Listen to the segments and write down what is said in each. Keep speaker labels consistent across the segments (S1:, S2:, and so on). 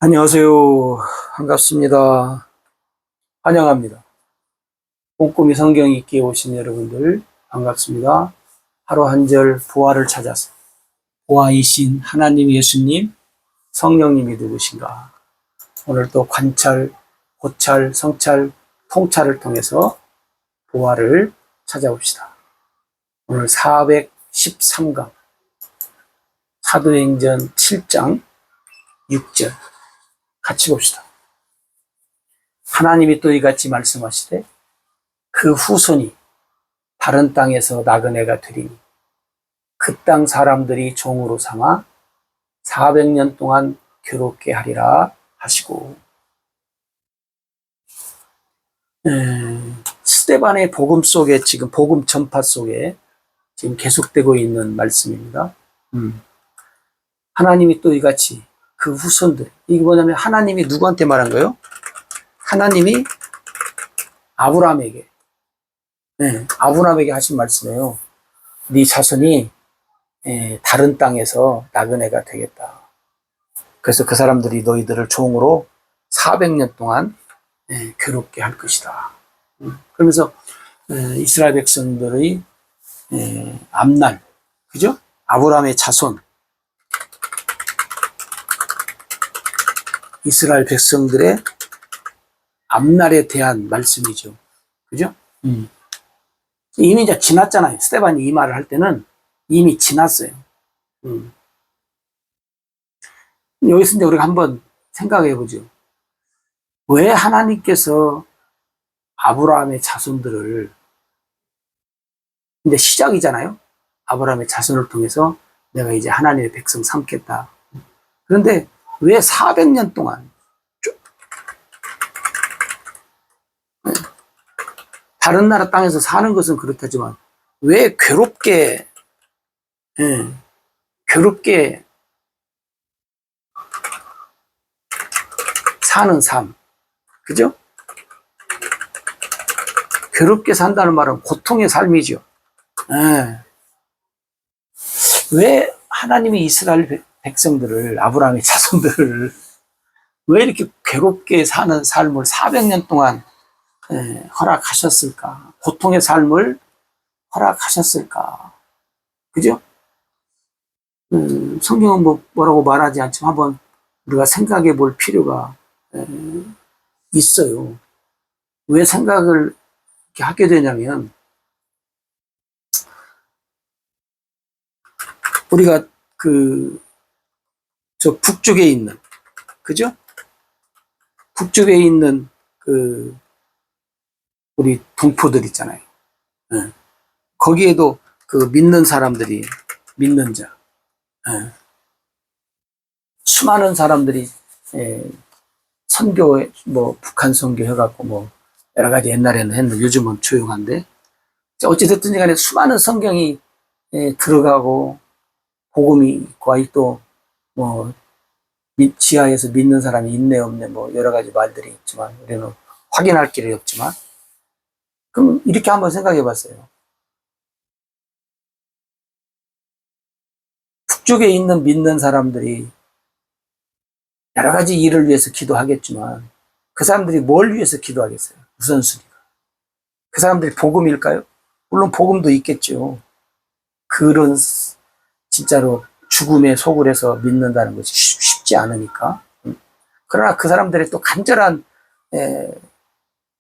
S1: 안녕하세요. 반갑습니다. 환영합니다. 꼼꼼히 성경 읽기에 오신 여러분들 반갑습니다. 하루 한 절 부활을 찾아서 부활이신 하나님 예수님, 성령님이 누구신가? 오늘 또 관찰, 고찰, 성찰, 통찰을 통해서 부활을 찾아봅시다. 오늘 413강 사도행전 7장 6절 같이 봅시다. 하나님이 또 이같이 말씀하시되 그 후손이 다른 땅에서 나그네가 되리니 그 땅 사람들이 종으로 삼아 400년 동안 괴롭게 하리라 하시고, 스데반의 복음 속에 지금 복음 전파 속에 지금 계속되고 있는 말씀입니다. 하나님이 또 이같이 그 후손들, 이게 뭐냐면 하나님이 누구한테 말한 거예요? 하나님이 아브라함에게, 아브라함에게 하신 말씀이에요. 네 자손이 다른 땅에서 나그네가 되겠다. 그래서 그 사람들이 너희들을 종으로 400년 동안 괴롭게 할 것이다. 그러면서 이스라엘 백성들의 앞날, 그죠? 아브라함의 자손, 이스라엘 백성들의 앞날에 대한 말씀이죠. 그죠? 이미 이제 지났잖아요. 스데반이 이 말을 할 때는 이미 지났어요. 여기서 이제 우리가 한번 생각해 보죠. 왜 하나님께서 아브라함의 자손들을, 근데 시작이잖아요. 아브라함의 자손을 통해서 내가 이제 하나님의 백성 삼겠다. 그런데 왜 400년 동안, 다른 나라 땅에서 사는 것은 그렇다지만 왜 괴롭게 사는 삶, 그죠? 괴롭게 산다는 말은 고통의 삶이죠. 왜 하나님이 이스라엘 백성들을, 아브라함의 자손들을 왜 이렇게 괴롭게 사는 삶을 400년 동안 허락하셨을까? 고통의 삶을 허락하셨을까? 그죠? 성경은 뭐라고 말하지 않지만 한번 우리가 생각해 볼 필요가 있어요. 왜 생각을 이렇게 하게 되냐면, 우리가 저 북쪽에 있는, 그죠? 북쪽에 있는 우리 동포들 있잖아요. 거기에도 믿는 사람들이, 믿는 자, 수많은 사람들이 선교, 북한 선교 해갖고 여러 가지 옛날에는 했는데 요즘은 조용한데, 어찌됐든 간에 수많은 성경이 들어가고 복음이 있고, 아직도 지하에서 믿는 사람이 있네 없네 여러 가지 말들이 있지만 우리는 확인할 길이 없지만, 그럼 이렇게 한번 생각해 봤어요. 북쪽에 있는 믿는 사람들이 여러 가지 일을 위해서 기도하겠지만 그 사람들이 뭘 위해서 기도하겠어요? 우선순위가. 그 사람들이 복음일까요? 물론 복음도 있겠죠. 그런 진짜로 죽음의 속을 해서 믿는다는 것이 쉽지 않으니까. 그러나 그 사람들의 또 간절한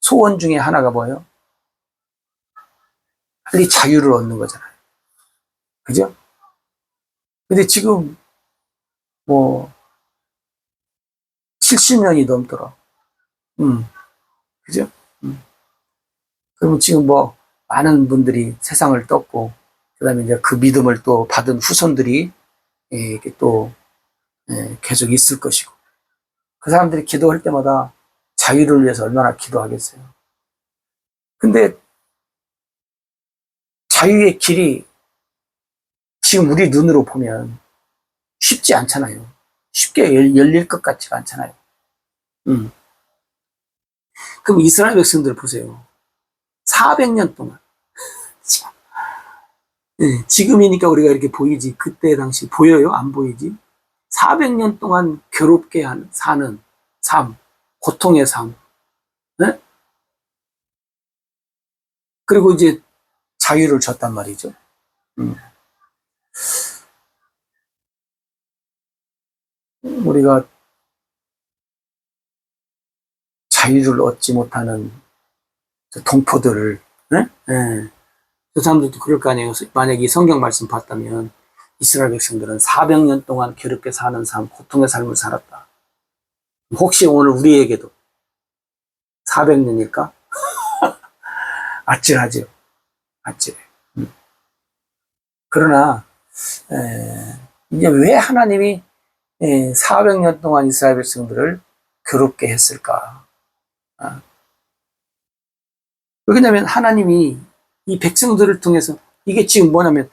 S1: 소원 중에 하나가 뭐예요? 빨리 자유를 얻는 거잖아요. 그죠? 근데 지금 70년이 넘더라. 그죠? 그러면 지금 많은 분들이 세상을 떴고, 그 다음에 이제 그 믿음을 또 받은 후손들이 이렇게 또 계속 있을 것이고, 그 사람들이 기도할 때마다 자유를 위해서 얼마나 기도하겠어요. 근데 자유의 길이 지금 우리 눈으로 보면 쉽지 않잖아요. 쉽게 열릴 것 같지가 않잖아요. 그럼 이스라엘 백성들 보세요. 400년 동안. 지금이니까 우리가 이렇게 보이지, 그때 당시 보여요? 안 보이지? 400년 동안 괴롭게 사는 삶, 고통의 삶, 네? 그리고 이제 자유를 줬단 말이죠. 우리가 자유를 얻지 못하는 동포들을, 네? 네. 그 사람들도 그럴 거 아니에요. 만약에 이 성경 말씀 봤다면 이스라엘 백성들은 400년 동안 괴롭게 사는 삶, 고통의 삶을 살았다. 혹시 오늘 우리에게도 400년일까? 아찔하죠. 아찔해. 그러나 이제 왜 하나님이 400년 동안 이스라엘 백성들을 괴롭게 했을까? 왜냐하면 하나님이 이 백성들을 통해서 이게 지금 뭐냐면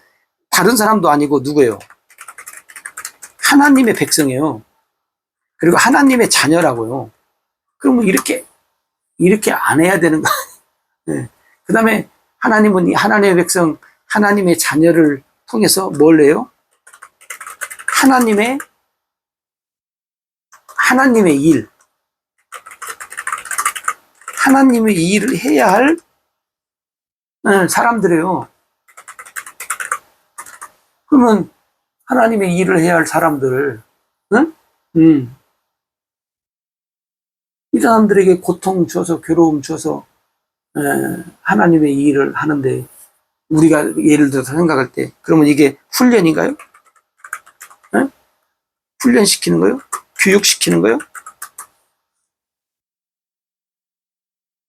S1: 다른 사람도 아니고 누구예요? 하나님의 백성이에요. 그리고 하나님의 자녀라고요. 그러면 이렇게 안 해야 되는 거 아니에요? 네. 그 다음에 하나님은 이 하나님의 백성, 하나님의 자녀를 통해서 뭘 해요? 하나님의 일, 하나님의 일을 해야 할 사람들이에요. 그러면 하나님의 일을 해야 할 사람들을, 응? 이 사람들에게 고통 줘서 괴로움 줘서 하나님의 일을 하는데 우리가 예를 들어서 생각할 때 그러면 이게 훈련인가요? 응? 훈련시키는 거요? 교육시키는 거요?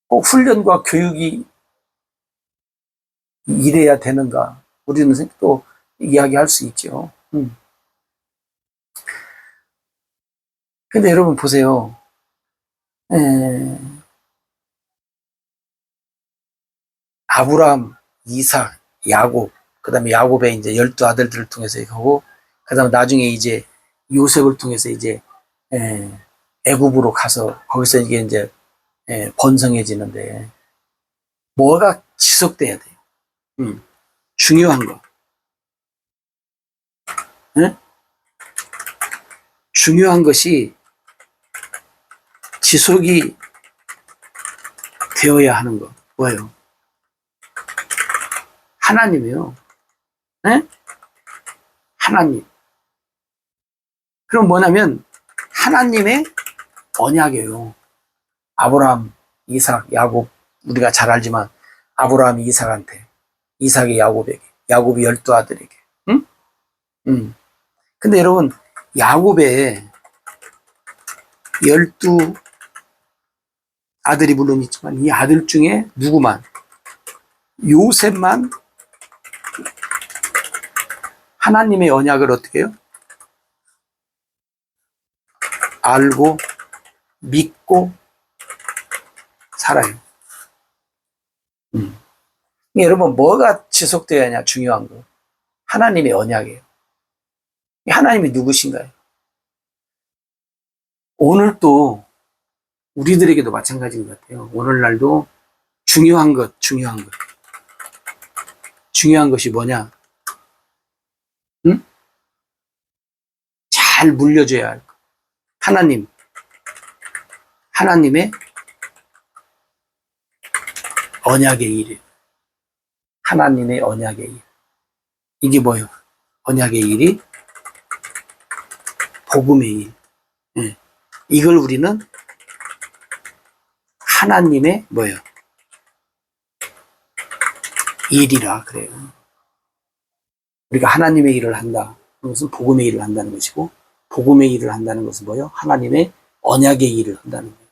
S1: 꼭 훈련과 교육이 이래야 되는가? 우리는 또 이야기할 수 있죠. 근데 여러분 보세요. 아브라함, 이삭, 야곱, 그 다음에 야곱의 이제 12아들들을 통해서 하고, 그 다음에 나중에 이제 요셉을 통해서 이제 애굽으로 가서 거기서 이게 이제 번성해지는데 뭐가 지속돼야 돼요? 중요한 거. 네? 중요한 것이 지속이 되어야 하는 거. 뭐예요? 하나님이요. 네? 하나님. 그럼 뭐냐면 하나님의 언약이에요. 아브라함, 이삭, 야곱, 우리가 잘 알지만 아브라함이 이삭한테, 이삭이 야곱에게, 야곱이 12아들에게. 응? 근데 여러분 야곱의 12아들이 물론 있지만 이 아들 중에 누구만, 요셉만 하나님의 언약을 어떻게 해요? 알고 믿고 살아요. 여러분 뭐가 지속되어야 하냐 중요한 거. 하나님의 언약이에요. 하나님이 누구신가요? 오늘 또 우리들에게도 마찬가지인 것 같아요. 오늘날도 중요한 것이 뭐냐? 응? 잘 물려줘야 할 것. 하나님의 언약의 일이에요. 하나님의 언약의 일. 이게 뭐예요? 언약의 일이 복음의 일. 네. 이걸 우리는 하나님의 뭐예요? 일이라 그래요. 우리가 하나님의 일을 한다. 그것은 복음의 일을 한다는 것이고, 복음의 일을 한다는 것은 뭐예요? 하나님의 언약의 일을 한다는 거예요.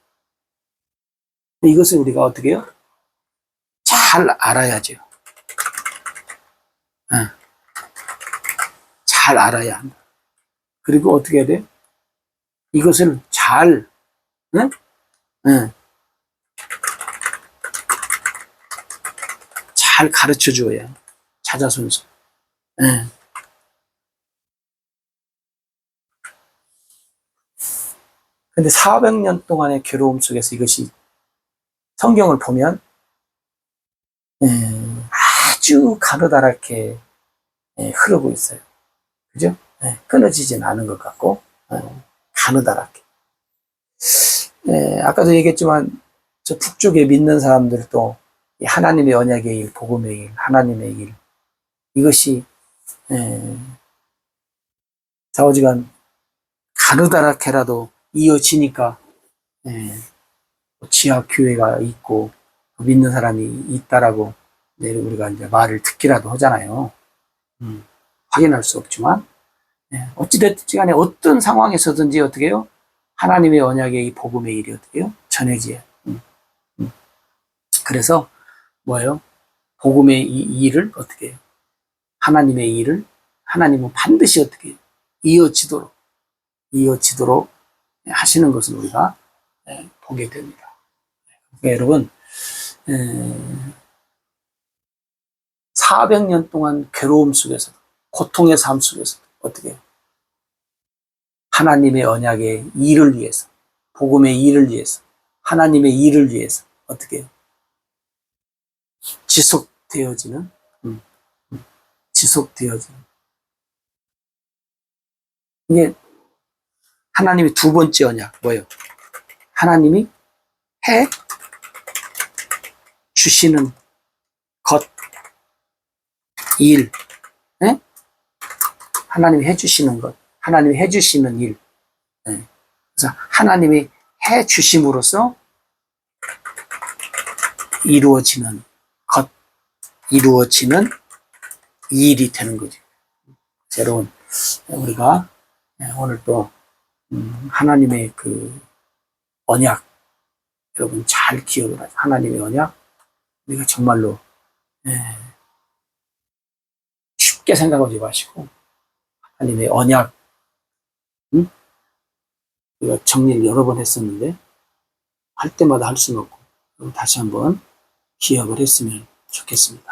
S1: 이것을 우리가 어떻게 해요? 잘 알아야죠. 잘 알아야 한다. 그리고 어떻게 해야 돼요? 이것을 잘 가르쳐 주어야 자자손손. 근데 400년 동안의 괴로움 속에서 이것이 성경을 보면 아주 가느다랗게 흐르고 있어요. 그죠? 끊어지진 않은 것 같고, 가느다랗게. 아까도 얘기했지만 저 북쪽에 믿는 사람들도 이 하나님의 언약의 일, 복음의 일, 하나님의 일, 이것이 좌우지간 가느다랗게라도 이어지니까 지하 교회가 있고 믿는 사람이 있다라고 우리가 이제 말을 듣기라도 하잖아요. 확인할 수 없지만 어찌됐든지 간에 어떤 상황에서든지 어떻게 해요? 하나님의 언약의 이 복음의 일이 어떻게 해요? 전해져요. 그래서 뭐예요? 복음의 이 일을 어떻게 해요? 하나님의 일을 하나님은 반드시 어떻게 해요? 이어지도록 하시는 것을 우리가 보게 됩니다. 그러니까 여러분 400년 동안 괴로움 속에서도 고통의 삶 속에서도 어떻게 해요? 하나님의 언약의 일을 위해서, 복음의 일을 위해서, 하나님의 일을 위해서 어떻게 해요? 지속되어지는 이게 하나님의 두 번째 언약 뭐예요? 하나님이 해 주시는 것, 일, 하나님이 해 주시는 것, 하나님이 해 주시는 일. 그래서 하나님이 해 주심으로써 이루어지는 것, 이루어지는 일이 되는 거죠. 여러분, 우리가 오늘 또 하나님의 그 언약, 여러분 잘 기억을 하세요. 하나님의 언약, 우리가 정말로 쉽게 생각하지 마시고 하나님의 언약, 우리가 정리를 여러 번 했었는데 할 때마다 할 수는 없고 다시 한번 기억을 했으면 좋겠습니다.